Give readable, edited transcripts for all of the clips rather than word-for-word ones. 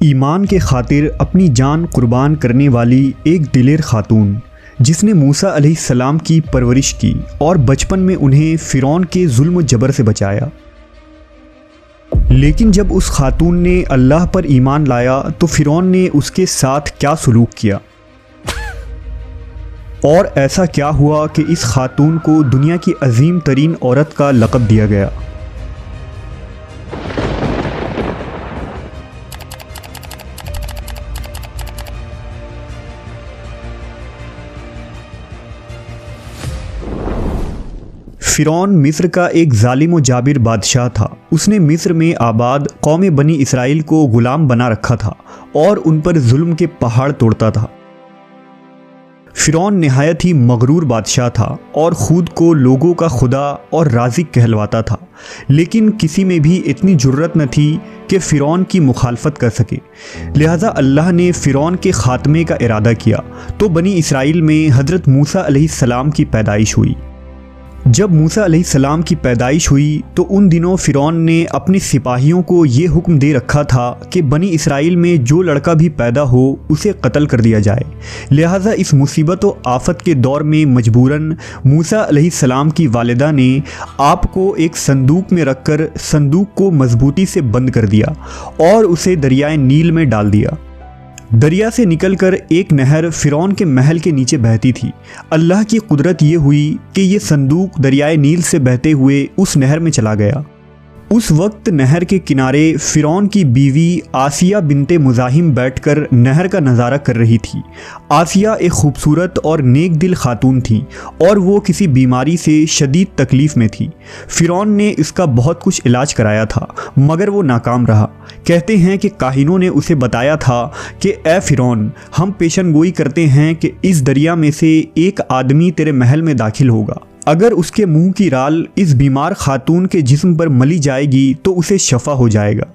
ईमान के खातिर अपनी जान कुर्बान करने वाली एक दिलेर खातून जिसने मूसा अलैहिस्सलाम की परवरिश की और बचपन में उन्हें फ़िरौन के जुल्म जबर से बचाया। लेकिन जब उस खातून ने अल्लाह पर ईमान लाया तो फ़िरौन ने उसके साथ क्या सलूक किया और ऐसा क्या हुआ कि इस खातून को दुनिया की अजीम तरीन औरत का लक़ब दिया गया। फ़िरौन मिस्र का एक जालिम व जाबिर बादशाह था। उसने मिस्र में आबाद कौम बनी इसराइल को ग़ुलाम बना रखा था और उन पर जुल्म के पहाड़ तोड़ता था। फ़िरौन निहायत ही मगरूर बादशाह था और ख़ुद को लोगों का खुदा और राज़िक कहलवाता था, लेकिन किसी में भी इतनी जुर्रत न थी कि फ़िरौन की मुखालफत कर सके। लिहाजा अल्लाह ने फ़िरौन के ख़ात्मे का इरादा किया तो बनी इसराइल में हज़रत मूसा अलैहिस्सलाम की पैदाइश हुई। जब मूसा अलैहिस्सलाम की पैदाइश हुई तो उन दिनों फ़िरौन ने अपने सिपाहियों को ये हुक्म दे रखा था कि बनी इसराइल में जो लड़का भी पैदा हो उसे कत्ल कर दिया जाए। लिहाजा इस मुसीबत व आफत के दौर में मजबूरन मूसा अलैहिस्सलाम की वालिदा ने आपको एक संदूक में रखकर संदूक को मजबूती से बंद कर दिया और उसे दरियाए नील में डाल दिया। दरिया से निकलकर एक नहर फ़िरौन के महल के नीचे बहती थी। अल्लाह की कुदरत ये हुई कि ये संदूक दरियाए नील से बहते हुए उस नहर में चला गया। उस वक्त नहर के किनारे फ़िरौन की बीवी आसिया बिनते मुज़ाहिम बैठकर नहर का नज़ारा कर रही थी। आसिया एक खूबसूरत और नेक दिल खातून थी और वो किसी बीमारी से शदीद तकलीफ़ में थी। फ़िरौन ने इसका बहुत कुछ इलाज कराया था मगर वो नाकाम रहा। कहते हैं कि काहिनों ने उसे बताया था कि ए फ़िरौन, हम पेशन गोई करते हैं कि इस दरिया में से एक आदमी तेरे महल में दाखिल होगा। अगर उसके मुंह की राल इस बीमार खातून के जिस्म पर मली जाएगी तो उसे शफा हो जाएगा।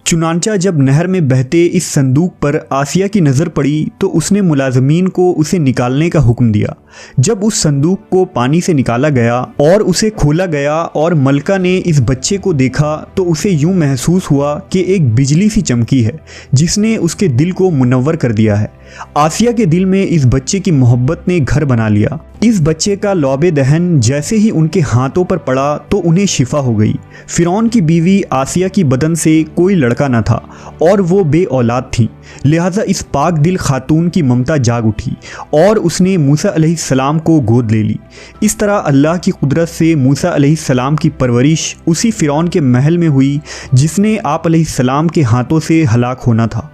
चुनांचा जब नहर में बहते इस संदूक पर आसिया की नज़र पड़ी तो उसने मुलाजमीन को उसे निकालने का हुक्म दिया। जब उस संदूक को पानी से निकाला गया और उसे खोला गया और मलका ने इस बच्चे को देखा तो उसे यूं महसूस हुआ कि एक बिजली सी चमकी है जिसने उसके दिल को मुनव्वर कर दिया है। आसिया के दिल में इस बच्चे की मोहब्बत ने घर बना लिया। इस बच्चे का लौबे दहन जैसे ही उनके हाथों पर पड़ा तो उन्हें शिफा हो गई। फ़िरौन की बीवी आसिया की बदन से कोई लड़का न था और वो बे औलाद थी। लिहाजा इस पाक दिल खातून की ममता जाग उठी और उसने मूसा अलैहिस्सलाम को गोद ले ली। इस तरह अल्लाह की कुदरत से मूसा अलैहिस्सलाम की परवरिश उसी फ़िरौन के महल में हुई जिसने आप अलैहिस्सलाम के हाथों से हलाक होना था।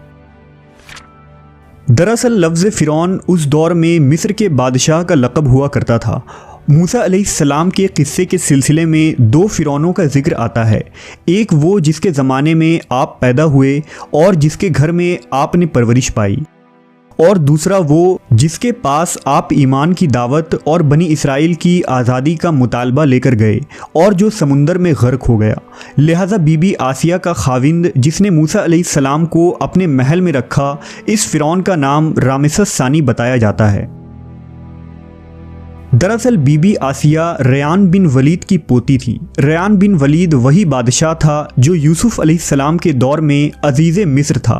दरअसल लफ्ज़ फ़िरौन उस दौर में मिस्र के बादशाह का लक़ब हुआ करता था। मूसा अलैहिस्सलाम के क़िस्से के सिलसिले में दो फ़िरौनों का ज़िक्र आता है। एक वो जिसके ज़माने में आप पैदा हुए और जिसके घर में आपने परवरिश पाई, और दूसरा वो जिसके पास आप ईमान की दावत और बनी इसराइल की आज़ादी का मुतालबा लेकर गए और जो समुंदर में गर्क हो गया। लिहाजा बीबी आसिया का खाविंद जिसने मूसा अलैहिस्सलाम को अपने महल में रखा, इस फ़िरौन का नाम रामेसस सानी बताया जाता है। दरअसल बीबी आसिया रयान बिन वलीद की पोती थी। रयान बिन वलीद वही बादशाह था जो यूसुफ़ अलैहिस्सलाम के दौर में अजीज़ मिस्र था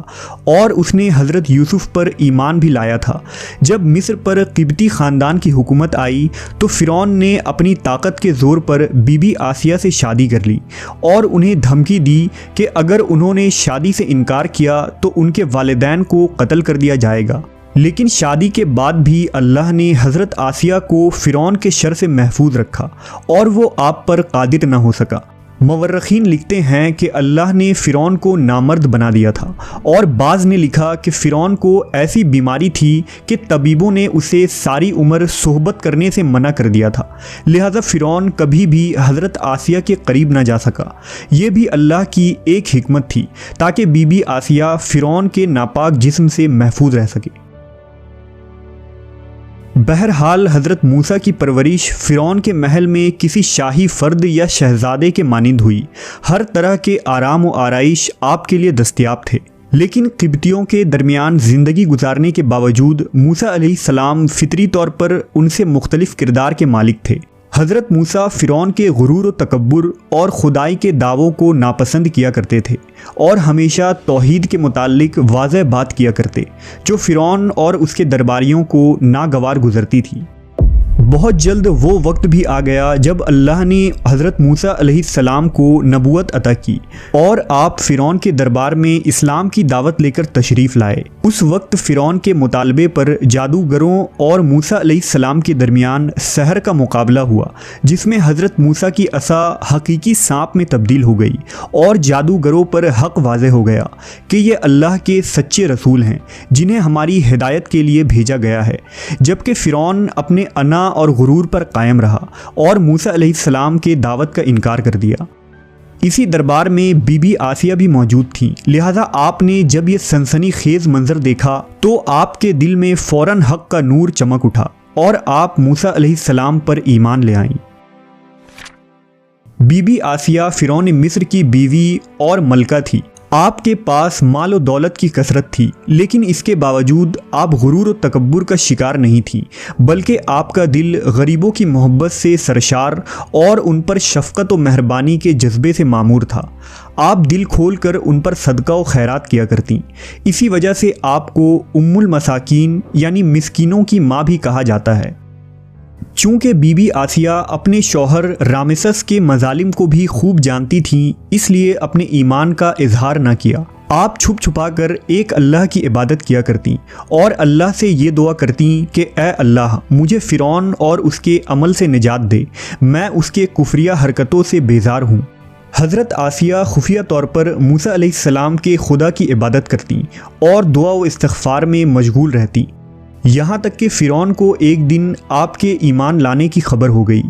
और उसने हज़रत यूसुफ़ पर ईमान भी लाया था। जब मिस्र पर क़िब्ती ख़ानदान की हुकूमत आई तो फ़िरौन ने अपनी ताकत के ज़ोर पर बीबी आसिया से शादी कर ली और उन्हें धमकी दी कि अगर उन्होंने शादी से इनकार किया तो उनके वालिदैन को कत्ल कर दिया जाएगा। लेकिन शादी के बाद भी अल्लाह ने हज़रत आसिया को फ़िरौन के शर से महफूज रखा और वो आप पर कादिर न हो सका। मवर्रखीन लिखते हैं कि अल्लाह ने फ़िरौन को नामर्द बना दिया था और बाज़ ने लिखा कि फ़िरौन को ऐसी बीमारी थी कि तबीबों ने उसे सारी उम्र सोहबत करने से मना कर दिया था। लिहाजा फ़िरौन कभी भी हज़रत आसिया के करीब ना जा सका। ये भी अल्लाह की एक हिकमत थी ताकि बीबी आसिया फ़िरौन के नापाक जिस्म से महफूज रह सके। बहरहाल हज़रत मूसा की परवरिश फ़िरौन के महल में किसी शाही फ़र्द या शहज़ादे के मानिंद हुई। हर तरह के आराम व आराइश आपके लिए दस्तयाब थे। लेकिन क़िब्तियों के दरमियान ज़िंदगी गुजारने के बावजूद मूसा अलैहिस्सलाम फ़ितरी तौर पर उनसे मुख्तलिफ़ किरदार के मालिक थे। हज़रत मूसा फ़िरौन के गुरूर व तकब्बुर और खुदाई के दावों को नापसंद किया करते थे और हमेशा तौहीद के मुताल्लिक वाज़ह बात किया करते, जो फ़िरौन और उसके दरबारियों को नागवार गुजरती थी। बहुत जल्द वो वक्त भी आ गया जब अल्लाह ने हज़रत मूसा अलैहिस्सलाम को नबूवत अता की और आप फ़िरौन के दरबार में इस्लाम की दावत लेकर तशरीफ़ लाए। उस वक्त फ़िरौन के मुतालबे पर जादूगरों और मूसा अलैहिस्सलाम के दरमियान सहर का मुकाबला हुआ, जिसमें हज़रत मूसा की असा हकीकी सांप में तब्दील हो गई और जादूगरों पर हक़ वाज़े हो गया कि ये अल्लाह के सच्चे रसूल हैं जिन्हें हमारी हिदायत के लिए भेजा गया है। जबकि फ़िरौन अपने अना और गुरूर पर कायम रहा और मूसा अलैहिस्सलाम के दावत का इनकार कर दिया। इसी दरबार में बीबी आसिया भी मौजूद थीं, लिहाजा आपने जब ये सनसनीखेज मंजर देखा तो आपके दिल में फ़ौरन हक़ का नूर चमक उठा और आप मूसा अलैहिस्सलाम पर ईमान ले आईं। बीबी आसिया फ़िरौन मिस्र की बीवी और मलका थी। आपके पास माल और दौलत की कसरत थी, लेकिन इसके बावजूद आप गुरूर और तकब्बुर का शिकार नहीं थी, बल्कि आपका दिल गरीबों की मोहब्बत से सरशार और उन पर शफ़क़त और मेहरबानी के जज्बे से मामूर था। आप दिल खोल कर उन पर सदका और खैरात किया करती। इसी वजह से आपको उम्मुल मसाकीन यानी मिस्कीनों की माँ भी कहा जाता है। चूँकि बीबी आसिया अपने शौहर रामेसस के मजालिम को भी खूब जानती थीं, इसलिए अपने ईमान का इजहार न किया। आप छुप छुपा कर एक अल्लाह की इबादत किया करती और अल्लाह से ये दुआ करती कि ए अल्लाह, मुझे फ़िरौन और उसके अमल से निजात दे, मैं उसके कुफरिया हरकतों से बेजार हूँ। हज़रत आसिया खुफिया तौर पर मूसा अलैहिस्सलाम के खुदा की इबादत करती और दुआ व इस्तिग़फ़ार में मशगूल रहती। यहाँ तक कि फ़िरौन को एक दिन आपके ईमान लाने की खबर हो गई।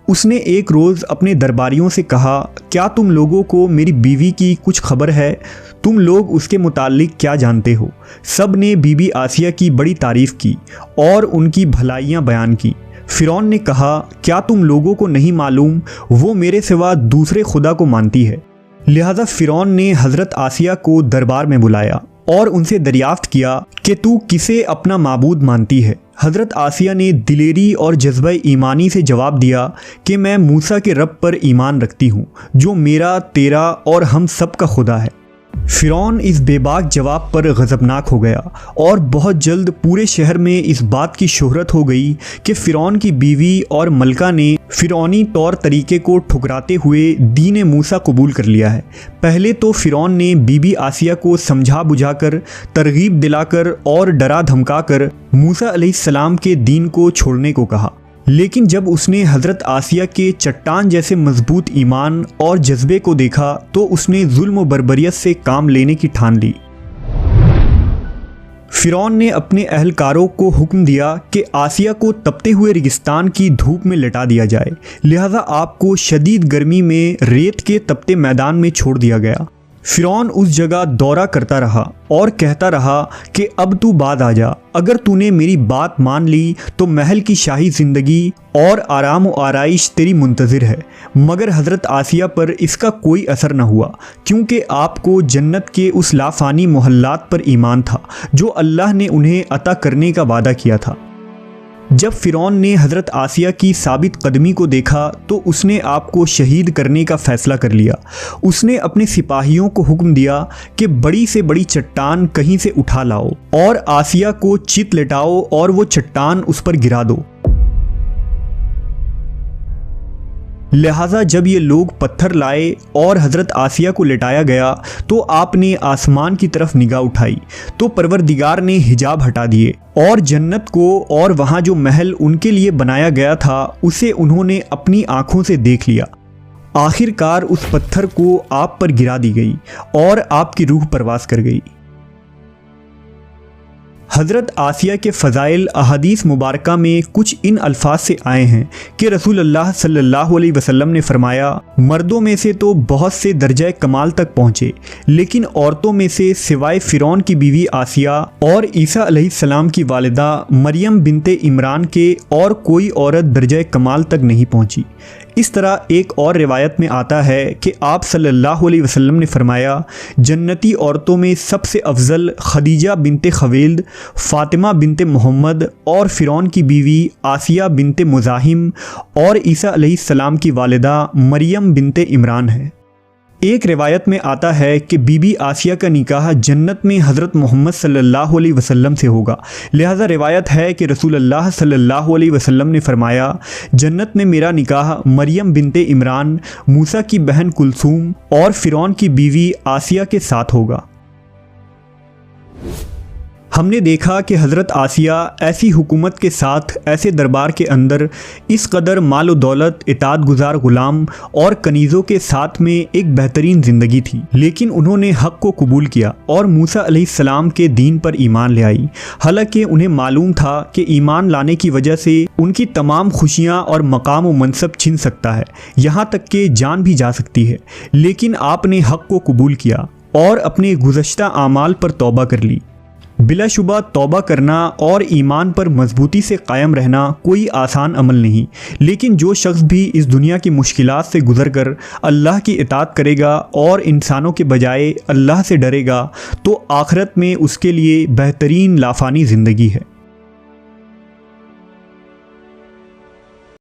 उसने एक रोज़ अपने दरबारियों से कहा, क्या तुम लोगों को मेरी बीवी की कुछ खबर है? तुम लोग उसके मुताल्लिक क्या जानते हो? सब ने बीबी आसिया की बड़ी तारीफ़ की और उनकी भलाइयाँ बयान की। फ़िरौन ने कहा, क्या तुम लोगों को नहीं मालूम वो मेरे सिवा दूसरे खुदा को मानती है? लिहाजा फ़िरौन ने हज़रत आसिया को दरबार में बुलाया और उनसे दरियाफ्त किया कि तू किसे अपना माबूद मानती है। हज़रत आसिया ने दिलेरी और जज्बा ईमानी से जवाब दिया कि मैं मूसा के रब पर ईमान रखती हूँ, जो मेरा, तेरा और हम सब का खुदा है। फ़िरौन इस बेबाक जवाब पर गज़बनाक हो गया और बहुत जल्द पूरे शहर में इस बात की शोहरत हो गई कि फ़िरौन की बीवी और मलका ने फ़िरौनी तौर तरीके को ठुकराते हुए दीन मूसा कबूल कर लिया है। पहले तो फ़िरौन ने बीबी आसिया को समझा बुझाकर, तरगीब दिलाकर और डरा धमकाकर मूसा अलैहिस्सलाम के दीन को छोड़ने को कहा, लेकिन जब उसने हज़रत आसिया के चट्टान जैसे मजबूत ईमान और जज्बे को देखा तो उसने जुल्म व बर्बरियत से काम लेने की ठान ली। फ़िरौन ने अपने अहलकारों को हुक्म दिया कि आसिया को तपते हुए रेगिस्तान की धूप में लटा दिया जाए, लिहाजा आपको शदीद गर्मी में रेत के तपते मैदान में छोड़ दिया गया। फ़िरौन उस जगह दौरा करता रहा और कहता रहा कि अब तू बाद आ जा, अगर तूने मेरी बात मान ली तो महल की शाही ज़िंदगी और आराम व आराइश तेरी मुंतज़िर है। मगर हज़रत आसिया पर इसका कोई असर न हुआ, क्योंकि आपको जन्नत के उस लाफ़ानी मोहल्लात पर ईमान था जो अल्लाह ने उन्हें अता करने का वादा किया था। जब फ़िरौन ने हज़रत आसिया की साबित कदमी को देखा तो उसने आपको शहीद करने का फ़ैसला कर लिया। उसने अपने सिपाहियों को हुक्म दिया कि बड़ी से बड़ी चट्टान कहीं से उठा लाओ और आसिया को चित लेटाओ और वो चट्टान उस पर गिरा दो। लिहाजा जब ये लोग पत्थर लाए और हज़रत आसिया को लेटाया गया तो आपने आसमान की तरफ निगाह उठाई तो परवरदिगार ने हिजाब हटा दिए और जन्नत को और वहाँ जो महल उनके लिए बनाया गया था उसे उन्होंने अपनी आँखों से देख लिया। आखिरकार उस पत्थर को आप पर गिरा दी गई और आपकी रूह परवास कर गई। हज़रत आसिया के फ़ज़ाइल अहादीस मुबारका में कुछ इन अल्फाज से आए हैं कि रसूलुल्लाह सल्लल्लाहु अलैहि वसल्लम ने फरमाया, मर्दों में से तो बहुत से दर्जा कमाल तक पहुँचे, लेकिन औरतों में से सिवाय फ़िरौन की बीवी आसिया और ईसा अलैहिस्सलाम की वालिदा मरियम बिनते इमरान के और कोई औरत दर्जा कमाल तक नहीं पहुँची। इस तरह एक और रिवायत में आता है कि आप सल्लल्लाहु अलैहि वसल्लम ने फरमाया, जन्नती औरतों में सबसे अफजल खदीजा बिनते खवेल्द, फ़ातिमा बिनते मोहम्मद और फ़िरौन की बीवी आसिया बिनते मुज़ाहिम और ईसा अलैहिस्सलाम की वालिदा मरियम बिनते इमरान है। एक रिवायत में आता है कि बीबी आसिया का निकाह जन्नत में हज़रत मोहम्मद सल्लल्लाहु अलैहि वसल्लम से होगा। लिहाजा रिवायत है कि रसूलुल्लाह सल्लल्लाहु अलैहि वसल्लम ने फरमाया, जन्नत में मेरा निकाह मरियम बिनते इमरान, मूसा की बहन कुलसूम और फ़िरौन की बीवी आसिया के साथ होगा। हमने देखा कि हज़रत आसिया ऐसी हुकूमत के साथ, ऐसे दरबार के अंदर इस कदर माल व दौलत, इताअत गुज़ार ग़ुलाम और कनीज़ों के साथ में एक बेहतरीन ज़िंदगी थी, लेकिन उन्होंने हक़ को कबूल किया और मूसा अलैहिस्सलाम के दीन पर ईमान ले आई। हालांकि उन्हें मालूम था कि ईमान लाने की वजह से उनकी तमाम खुशियाँ और मकाम व मनसब छिन सकता है, यहाँ तक कि जान भी जा सकती है, लेकिन आपने हक़ को कबूल किया और अपने गुज़श्ता आमाल पर तौबा कर ली। बिलाशुबा तौबा करना और ईमान पर मजबूती से कायम रहना कोई आसान अमल नहीं, लेकिन जो शख्स भी इस दुनिया की मुश्किलात से गुज़र कर अल्लाह की इताअत करेगा और इंसानों के बजाय अल्लाह से डरेगा तो आखिरत में उसके लिए बेहतरीन लाफानी ज़िंदगी है।